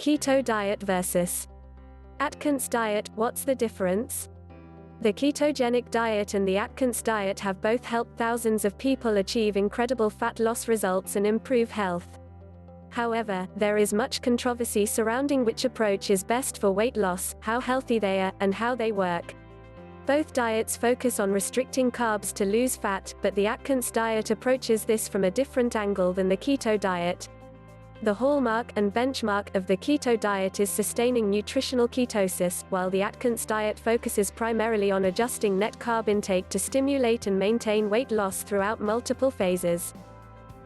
Keto diet versus Atkins diet, what's the difference? The ketogenic diet and the Atkins diet have both helped thousands of people achieve incredible fat loss results and improve health. However, there is much controversy surrounding which approach is best for weight loss, how healthy they are, and how they work. Both diets focus on restricting carbs to lose fat, but the Atkins diet approaches this from a different angle than the keto diet. The hallmark and benchmark of the keto diet is sustaining nutritional ketosis, while the Atkins diet focuses primarily on adjusting net carb intake to stimulate and maintain weight loss throughout multiple phases.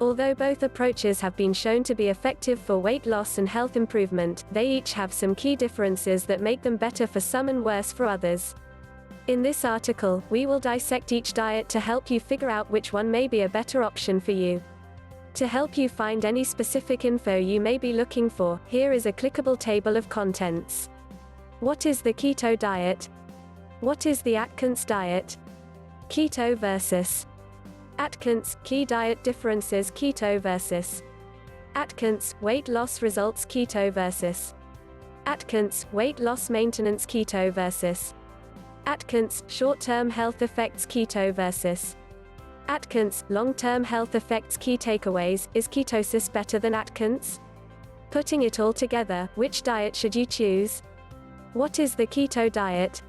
Although both approaches have been shown to be effective for weight loss and health improvement, they each have some key differences that make them better for some and worse for others. In this article, we will dissect each diet to help you figure out which one may be a better option for you. To help you find any specific info you may be looking for, here is a clickable table of contents. What is the keto diet? What is the Atkins diet? Keto versus Atkins, key diet differences. Keto versus Atkins, weight loss results. Keto versus Atkins, weight loss maintenance. Keto versus Atkins, short-term health effects. Keto versus Atkins, long-term health effects. Key takeaways, is ketosis better than Atkins? Putting it all together, which diet should you choose? What is the keto diet?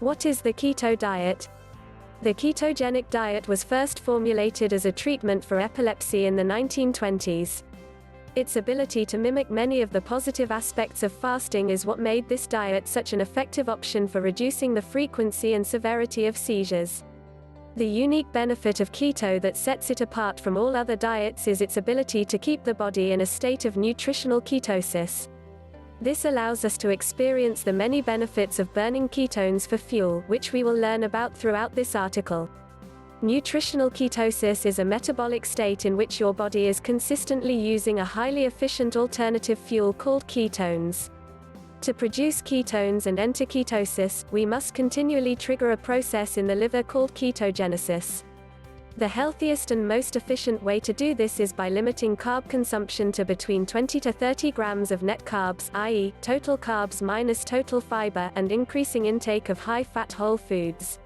What is the keto diet? The ketogenic diet was first formulated as a treatment for epilepsy in the 1920s. Its ability to mimic many of the positive aspects of fasting is what made this diet such an effective option for reducing the frequency and severity of seizures. The unique benefit of keto that sets it apart from all other diets is its ability to keep the body in a state of nutritional ketosis. This allows us to experience the many benefits of burning ketones for fuel, which we will learn about throughout this article. Nutritional ketosis is a metabolic state in which your body is consistently using a highly efficient alternative fuel called ketones. To produce ketones and enter ketosis, we must continually trigger a process in the liver called ketogenesis. The healthiest and most efficient way to do this is by limiting carb consumption to between 20 to 30 grams of net carbs, i.e., total carbs minus total fiber, and increasing intake of high-fat whole foods.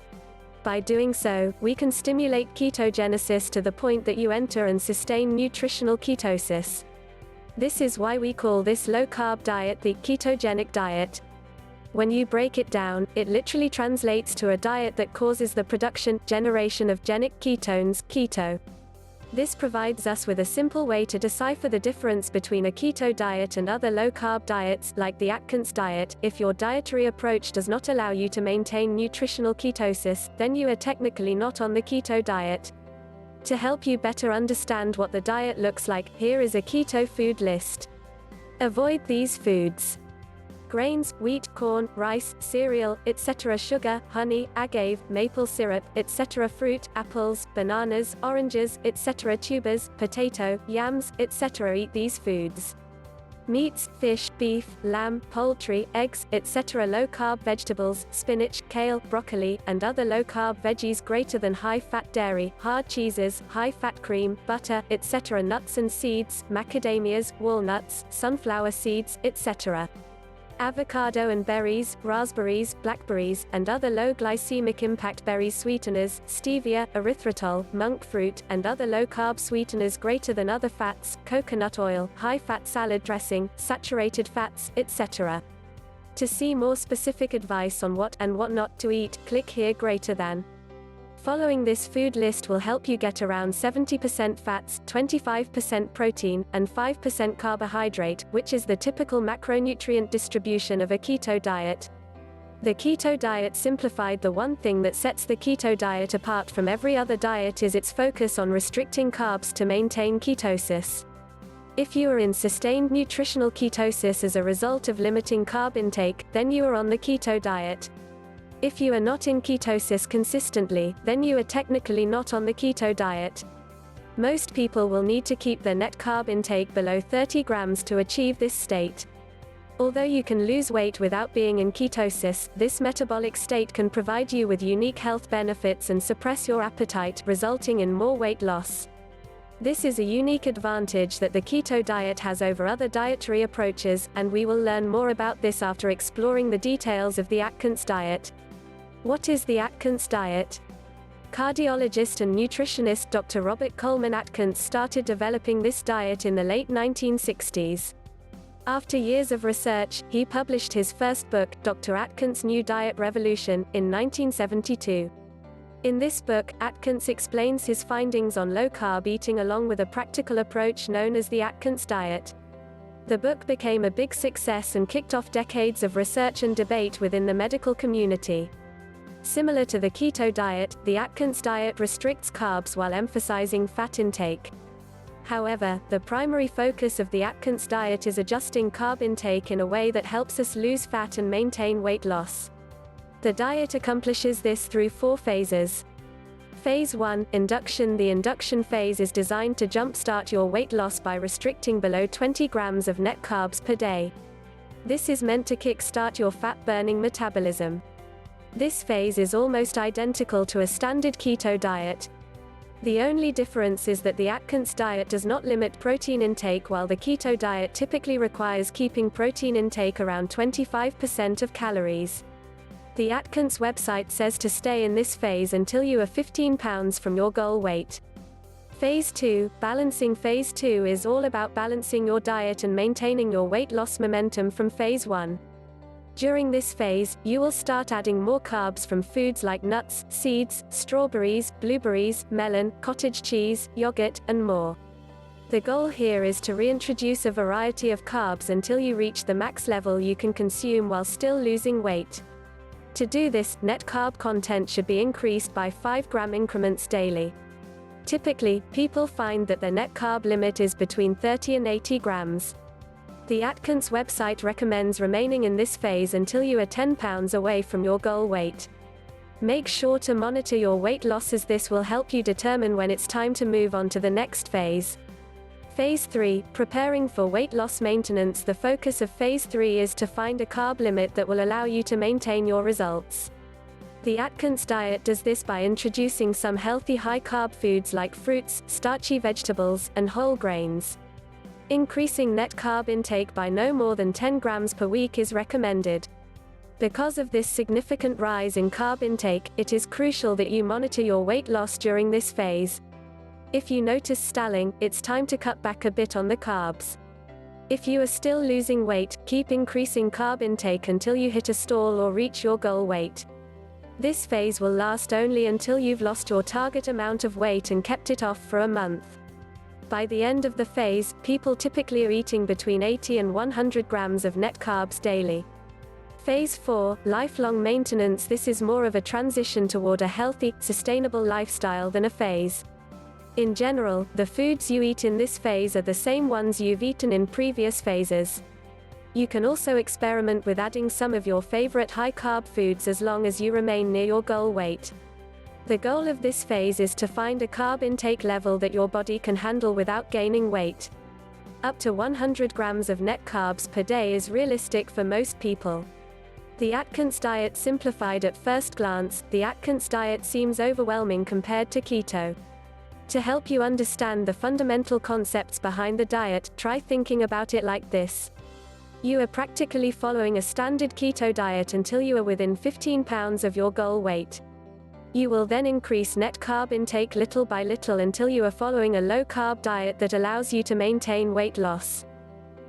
By doing so, we can stimulate ketogenesis to the point that you enter and sustain nutritional ketosis. This is why we call this low-carb diet the ketogenic diet. When you break it down, it literally translates to a diet that causes the generation of genic ketones, keto. This provides us with a simple way to decipher the difference between a keto diet and other low-carb diets, like the Atkins diet. If your dietary approach does not allow you to maintain nutritional ketosis, then you are technically not on the keto diet. To help you better understand what the diet looks like, here is a keto food list. Avoid these foods: grains, wheat, corn, rice, cereal, etc., sugar, honey, agave, maple syrup, etc., fruit, apples, bananas, oranges, etc., tubers, potato, yams, etc. Eat these foods. Meats, fish, beef, lamb, poultry, eggs, etc. Low-carb vegetables, spinach, kale, broccoli, and other low-carb veggies greater than high-fat dairy, hard cheeses, high-fat cream, butter, etc. Nuts and seeds, macadamias, walnuts, sunflower seeds, etc. Avocado and berries, raspberries, blackberries, and other low-glycemic impact berries. Sweeteners, stevia, erythritol, monk fruit, and other low-carb sweeteners greater than other fats, coconut oil, high-fat salad dressing, saturated fats, etc. To see more specific advice on what and what not to eat, click here. Greater than. Following this food list will help you get around 70% fats, 25% protein, and 5% carbohydrate, which is the typical macronutrient distribution of a keto diet. The keto diet simplified. The one thing that sets the keto diet apart from every other diet is its focus on restricting carbs to maintain ketosis. If you are in sustained nutritional ketosis as a result of limiting carb intake, then you are on the keto diet. If you are not in ketosis consistently, then you are technically not on the keto diet. Most people will need to keep their net carb intake below 30 grams to achieve this state. Although you can lose weight without being in ketosis, this metabolic state can provide you with unique health benefits and suppress your appetite, resulting in more weight loss. This is a unique advantage that the keto diet has over other dietary approaches, and we will learn more about this after exploring the details of the Atkins diet. What is the Atkins diet? Cardiologist and nutritionist Dr. Robert Coleman Atkins started developing this diet in the late 1960s. After years of research, he published his first book, Dr. Atkins' New Diet Revolution, in 1972. In this book, Atkins explains his findings on low-carb eating along with a practical approach known as the Atkins diet. The book became a big success and kicked off decades of research and debate within the medical community. Similar to the keto diet, the Atkins diet restricts carbs while emphasizing fat intake. However, the primary focus of the Atkins diet is adjusting carb intake in a way that helps us lose fat and maintain weight loss. The diet accomplishes this through 4 phases. Phase 1, Induction. The induction phase is designed to jumpstart your weight loss by restricting below 20 grams of net carbs per day. This is meant to kickstart your fat-burning metabolism. This phase is almost identical to a standard keto diet. The only difference is that the Atkins diet does not limit protein intake, while the keto diet typically requires keeping protein intake around 25% of calories. The Atkins website says to stay in this phase until you are 15 pounds from your goal weight. Phase 2, Balancing. Phase 2 is all about balancing your diet and maintaining your weight loss momentum from Phase 1. During this phase, you will start adding more carbs from foods like nuts, seeds, strawberries, blueberries, melon, cottage cheese, yogurt, and more. The goal here is to reintroduce a variety of carbs until you reach the max level you can consume while still losing weight. To do this, net carb content should be increased by 5-gram increments daily. Typically, people find that their net carb limit is between 30 and 80 grams. The Atkins website recommends remaining in this phase until you are 10 pounds away from your goal weight. Make sure to monitor your weight loss, as this will help you determine when it's time to move on to the next phase. Phase 3, Preparing for weight loss maintenance. The focus of Phase 3 is to find a carb limit that will allow you to maintain your results. The Atkins diet does this by introducing some healthy high-carb foods like fruits, starchy vegetables, and whole grains. Increasing net carb intake by no more than 10 grams per week is recommended. Because of this significant rise in carb intake, it is crucial that you monitor your weight loss during this phase. If you notice stalling, it's time to cut back a bit on the carbs. If you are still losing weight, keep increasing carb intake until you hit a stall or reach your goal weight. This phase will last only until you've lost your target amount of weight and kept it off for a month. By the end of the phase, people typically are eating between 80 and 100 grams of net carbs daily. Phase 4, Lifelong maintenance. This is more of a transition toward a healthy, sustainable lifestyle than a phase. In general, the foods you eat in this phase are the same ones you've eaten in previous phases. You can also experiment with adding some of your favorite high-carb foods as long as you remain near your goal weight. The goal of this phase is to find a carb intake level that your body can handle without gaining weight. Up to 100 grams of net carbs per day is realistic for most people. The Atkins diet. Simplified at first glance, the Atkins diet seems overwhelming compared to keto. To help you understand the fundamental concepts behind the diet, try thinking about it like this. You are practically following a standard keto diet until you are within 15 pounds of your goal weight. You will then increase net carb intake little by little until you are following a low-carb diet that allows you to maintain weight loss.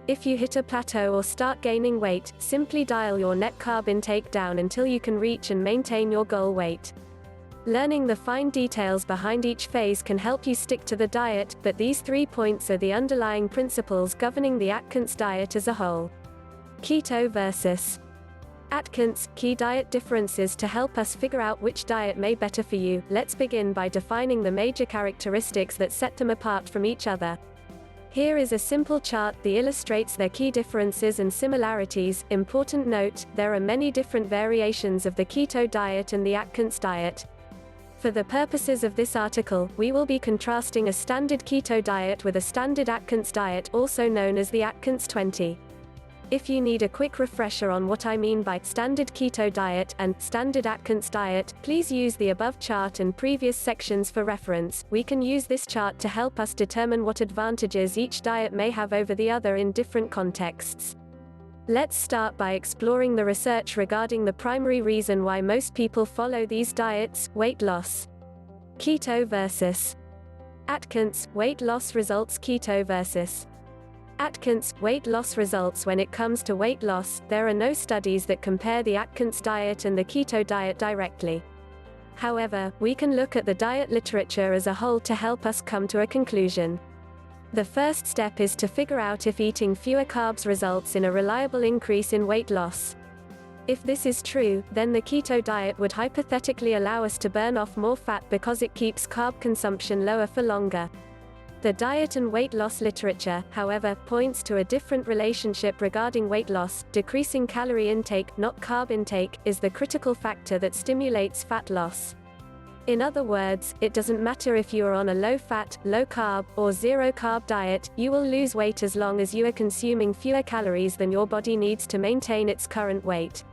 If you hit a plateau or start gaining weight, simply dial your net carb intake down until you can reach and maintain your goal weight. Learning the fine details behind each phase can help you stick to the diet, but these 3 points are the underlying principles governing the Atkins diet as a whole. Keto versus Atkins. Key diet differences. To help us figure out which diet may be better for you, let's begin by defining the major characteristics that set them apart from each other. Here is a simple chart that illustrates their key differences and similarities. Important note, there are many different variations of the keto diet and the Atkins diet. For the purposes of this article, we will be contrasting a standard keto diet with a standard Atkins diet, also known as the Atkins 20. If you need a quick refresher on what I mean by standard keto diet and standard Atkins diet, please use the above chart and previous sections for reference. We can use this chart to help us determine what advantages each diet may have over the other in different contexts. Let's start by exploring the research regarding the primary reason why most people follow these diets: weight loss. Keto versus Atkins, weight loss results. Keto versus Atkins, weight loss results. When it comes to weight loss, there are no studies that compare the Atkins diet and the keto diet directly. However, we can look at the diet literature as a whole to help us come to a conclusion. The first step is to figure out if eating fewer carbs results in a reliable increase in weight loss. If this is true, then the keto diet would hypothetically allow us to burn off more fat because it keeps carb consumption lower for longer. The diet and weight loss literature, however, points to a different relationship regarding weight loss. Decreasing calorie intake, not carb intake, is the critical factor that stimulates fat loss. In other words, it doesn't matter if you are on a low-fat, low-carb, or zero-carb diet, you will lose weight as long as you are consuming fewer calories than your body needs to maintain its current weight.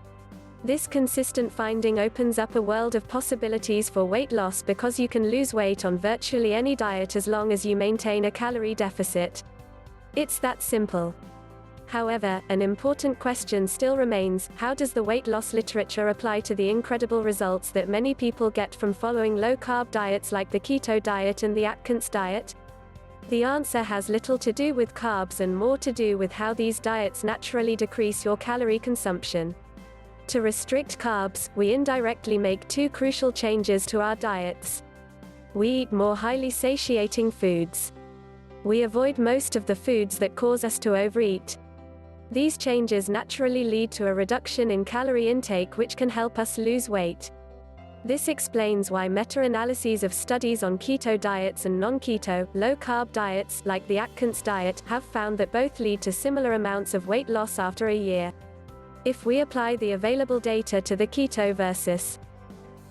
This consistent finding opens up a world of possibilities for weight loss because you can lose weight on virtually any diet as long as you maintain a calorie deficit. It's that simple. However, an important question still remains: how does the weight loss literature apply to the incredible results that many people get from following low-carb diets like the keto diet and the Atkins diet? The answer has little to do with carbs and more to do with how these diets naturally decrease your calorie consumption. To restrict carbs, we indirectly make two crucial changes to our diets. We eat more highly satiating foods. We avoid most of the foods that cause us to overeat. These changes naturally lead to a reduction in calorie intake, which can help us lose weight. This explains why meta-analyses of studies on keto diets and non-keto, low-carb diets, like the Atkins diet, have found that both lead to similar amounts of weight loss after a year. If we apply the available data to the keto versus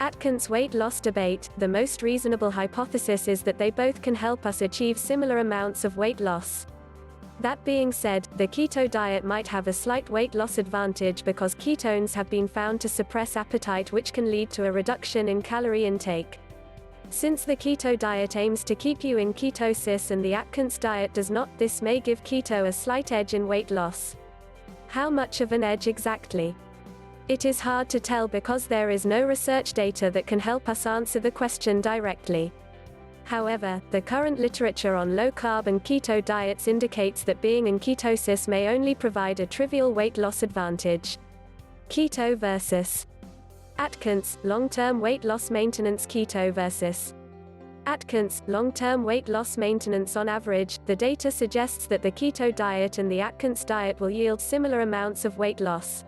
Atkins weight loss debate, the most reasonable hypothesis is that they both can help us achieve similar amounts of weight loss. That being said, the keto diet might have a slight weight loss advantage because ketones have been found to suppress appetite, which can lead to a reduction in calorie intake. Since the keto diet aims to keep you in ketosis and the Atkins diet does not, this may give keto a slight edge in weight loss. How much of an edge exactly? It is hard to tell because there is no research data that can help us answer the question directly. However, the current literature on low-carb and keto diets indicates that being in ketosis may only provide a trivial weight loss advantage. Keto versus Atkins, long-term weight loss maintenance. Keto versus Atkins, long-term weight loss maintenance. On average, the data suggests that the keto diet and the Atkins diet will yield similar amounts of weight loss.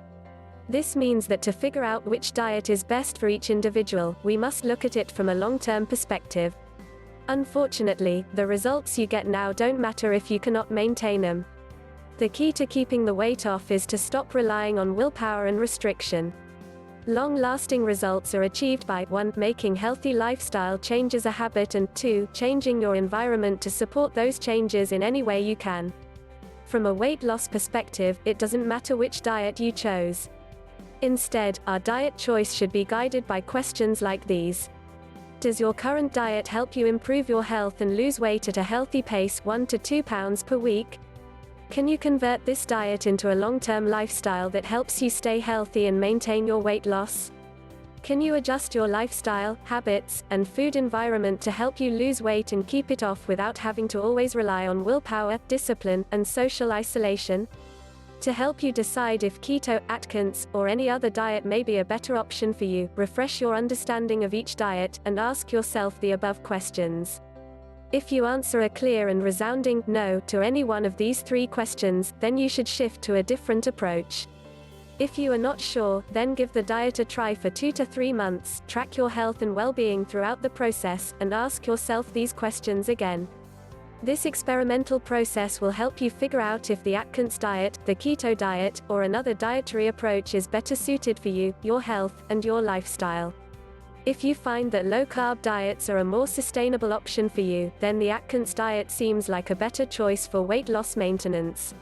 This means that to figure out which diet is best for each individual, we must look at it from a long-term perspective. Unfortunately, the results you get now don't matter if you cannot maintain them. The key to keeping the weight off is to stop relying on willpower and restriction. Long-lasting results are achieved by 1. Making healthy lifestyle changes a habit, and 2. Changing your environment to support those changes in any way you can. From a weight loss perspective, it doesn't matter which diet you chose. Instead, our diet choice should be guided by questions like these. Does your current diet help you improve your health and lose weight at a healthy pace, 1 to 2 pounds per week? Can you convert this diet into a long-term lifestyle that helps you stay healthy and maintain your weight loss? Can you adjust your lifestyle, habits, and food environment to help you lose weight and keep it off without having to always rely on willpower, discipline, and social isolation? To help you decide if keto, Atkins, or any other diet may be a better option for you, refresh your understanding of each diet, and ask yourself the above questions. If you answer a clear and resounding no to any one of these 3 questions, then you should shift to a different approach. If you are not sure, then give the diet a try for 2 to 3 months, track your health and well-being throughout the process, and ask yourself these questions again. This experimental process will help you figure out if the Atkins diet, the keto diet, or another dietary approach is better suited for you, your health, and your lifestyle. If you find that low-carb diets are a more sustainable option for you, then the Atkins diet seems like a better choice for weight loss maintenance.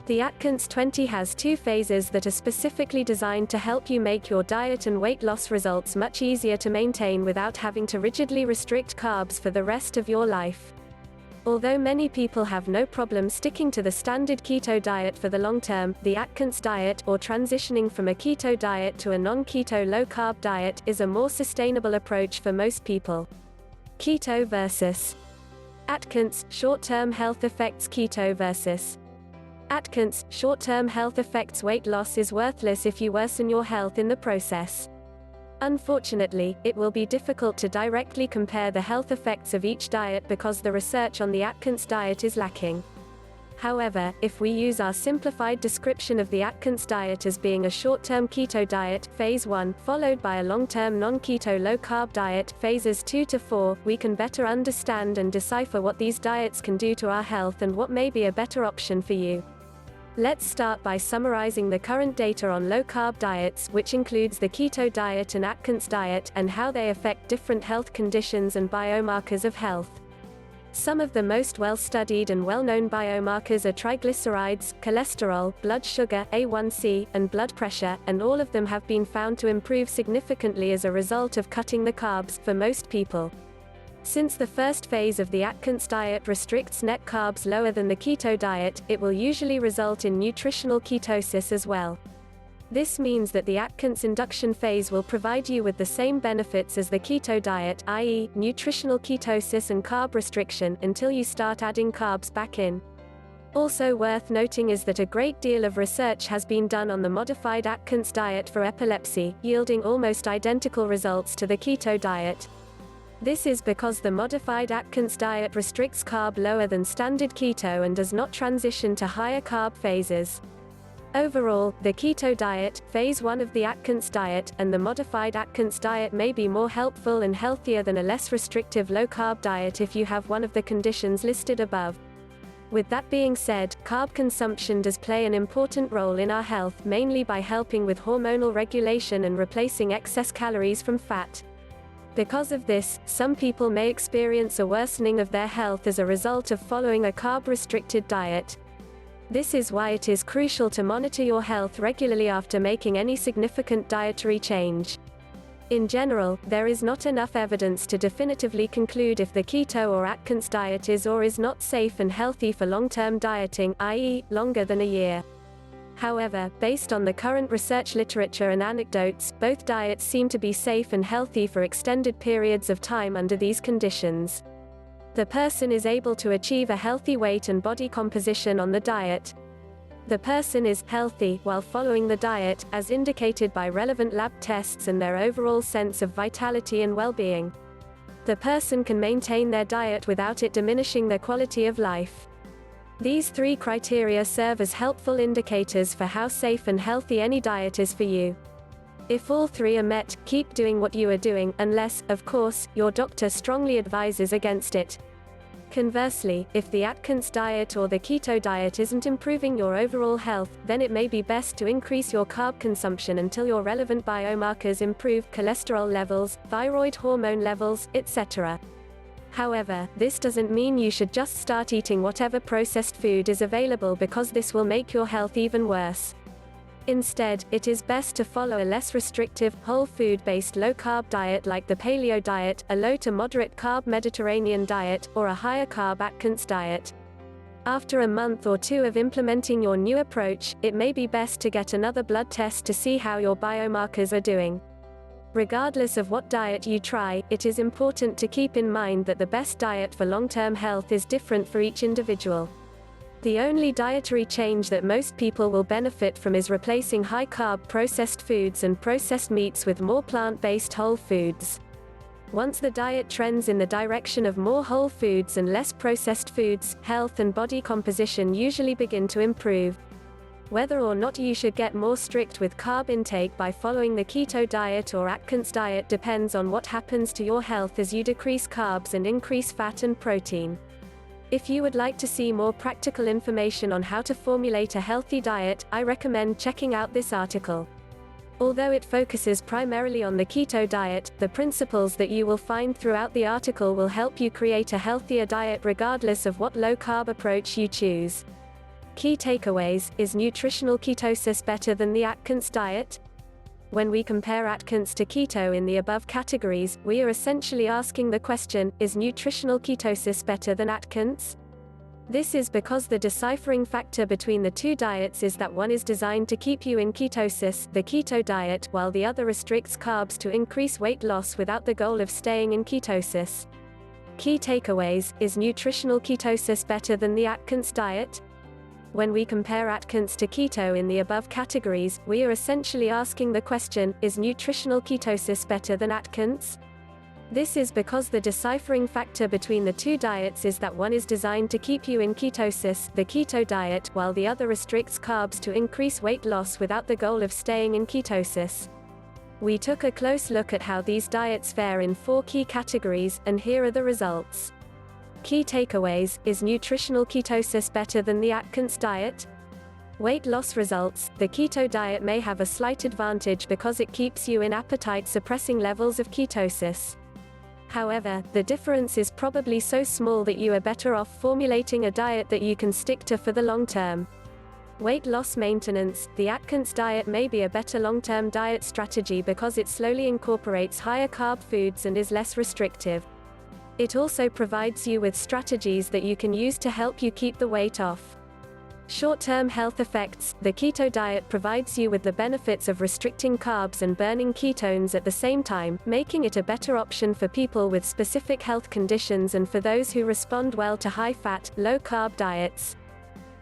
The Atkins 20 has 2 phases that are specifically designed to help you make your diet and weight loss results much easier to maintain without having to rigidly restrict carbs for the rest of your life. Although many people have no problem sticking to the standard keto diet for the long term, the Atkins diet, or transitioning from a keto diet to a non-keto low-carb diet, is a more sustainable approach for most people. Keto versus Atkins, short-term health effects. Keto versus Atkins, short-term health effects. Weight loss is worthless if you worsen your health in the process. Unfortunately, it will be difficult to directly compare the health effects of each diet because the research on the Atkins diet is lacking. However, if we use our simplified description of the Atkins diet as being a short-term keto diet, phase 1, followed by a long-term non-keto low-carb diet, phases 2 to 4, we can better understand and decipher what these diets can do to our health and what may be a better option for you. Let's start by summarizing the current data on low-carb diets, which includes the keto diet and Atkins diet, and how they affect different health conditions and biomarkers of health. Some of the most well-studied and well-known biomarkers are triglycerides, cholesterol, blood sugar, A1C, and blood pressure, and all of them have been found to improve significantly as a result of cutting the carbs, for most people. Since the first phase of the Atkins diet restricts net carbs lower than the keto diet, it will usually result in nutritional ketosis as well. This means that the Atkins induction phase will provide you with the same benefits as the keto diet, i.e., nutritional ketosis and carb restriction, until you start adding carbs back in. Also worth noting is that a great deal of research has been done on the modified Atkins diet for epilepsy, yielding almost identical results to the keto diet. This is because the modified Atkins diet restricts carb lower than standard keto and does not transition to higher carb phases. Overall, the keto diet, phase 1 of the Atkins diet, and the modified Atkins diet may be more helpful and healthier than a less restrictive low-carb diet if you have one of the conditions listed above. With that being said, carb consumption does play an important role in our health, mainly by helping with hormonal regulation and replacing excess calories from fat. Because of this, some people may experience a worsening of their health as a result of following a carb-restricted diet. This is why it is crucial to monitor your health regularly after making any significant dietary change. In general, there is not enough evidence to definitively conclude if the keto or Atkins diet is or is not safe and healthy for long-term dieting, i.e., longer than a year. However, based on the current research literature and anecdotes, both diets seem to be safe and healthy for extended periods of time under these conditions. The person is able to achieve a healthy weight and body composition on the diet. The person is healthy while following the diet, as indicated by relevant lab tests and their overall sense of vitality and well-being. The person can maintain their diet without it diminishing their quality of life. These 3 criteria serve as helpful indicators for how safe and healthy any diet is for you. If all 3 are met, keep doing what you are doing, unless, of course, your doctor strongly advises against it. Conversely, if the Atkins diet or the keto diet isn't improving your overall health, then it may be best to increase your carb consumption until your relevant biomarkers improve: cholesterol levels, thyroid hormone levels, etc. However, this doesn't mean you should just start eating whatever processed food is available, because this will make your health even worse. Instead, it is best to follow a less restrictive, whole food-based low-carb diet like the paleo diet, a low to moderate carb Mediterranean diet, or a higher carb Atkins diet. After a month or 2 of implementing your new approach, it may be best to get another blood test to see how your biomarkers are doing. Regardless of what diet you try, it is important to keep in mind that the best diet for long-term health is different for each individual. The only dietary change that most people will benefit from is replacing high-carb processed foods and processed meats with more plant-based whole foods. Once the diet trends in the direction of more whole foods and less processed foods, health and body composition usually begin to improve. Whether or not you should get more strict with carb intake by following the keto diet or Atkins diet depends on what happens to your health as you decrease carbs and increase fat and protein. If you would like to see more practical information on how to formulate a healthy diet, I recommend checking out this article. Although it focuses primarily on the keto diet, the principles that you will find throughout the article will help you create a healthier diet regardless of what low-carb approach you choose. Key takeaways: is nutritional ketosis better than the Atkins diet? When we compare Atkins to keto in the above categories, we are essentially asking the question, is nutritional ketosis better than Atkins? This is because the deciphering factor between the two diets is that one is designed to keep you in ketosis, the keto diet, while the other restricts carbs to increase weight loss without the goal of staying in ketosis. Key takeaways: is nutritional ketosis better than the Atkins diet? When we compare Atkins to keto in the above categories, we are essentially asking the question, is nutritional ketosis better than Atkins? This is because the deciphering factor between the two diets is that one is designed to keep you in ketosis, the keto diet, while the other restricts carbs to increase weight loss without the goal of staying in ketosis. We took a close look at how these diets fare in 4 key categories, and here are the results. Key takeaways: is nutritional ketosis better than the Atkins diet? Weight loss results: the keto diet may have a slight advantage because it keeps you in appetite-suppressing levels of ketosis. However, the difference is probably so small that you are better off formulating a diet that you can stick to for the long term. Weight loss maintenance: the Atkins diet may be a better long-term diet strategy because it slowly incorporates higher carb foods and is less restrictive. It also provides you with strategies that you can use to help you keep the weight off. Short-term health effects: the keto diet provides you with the benefits of restricting carbs and burning ketones at the same time, making it a better option for people with specific health conditions and for those who respond well to high-fat, low-carb diets.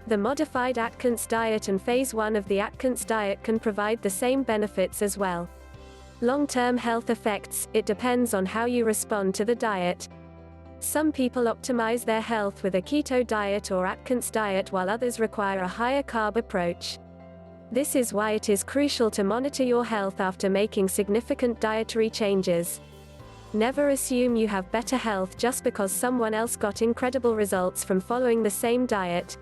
The modified Atkins diet and phase 1 of the Atkins diet can provide the same benefits as well. Long-term health effects: it depends on how you respond to the diet. Some people optimize their health with a keto diet or Atkins diet while others require a higher carb approach. This is why it is crucial to monitor your health after making significant dietary changes. Never assume you have better health just because someone else got incredible results from following the same diet.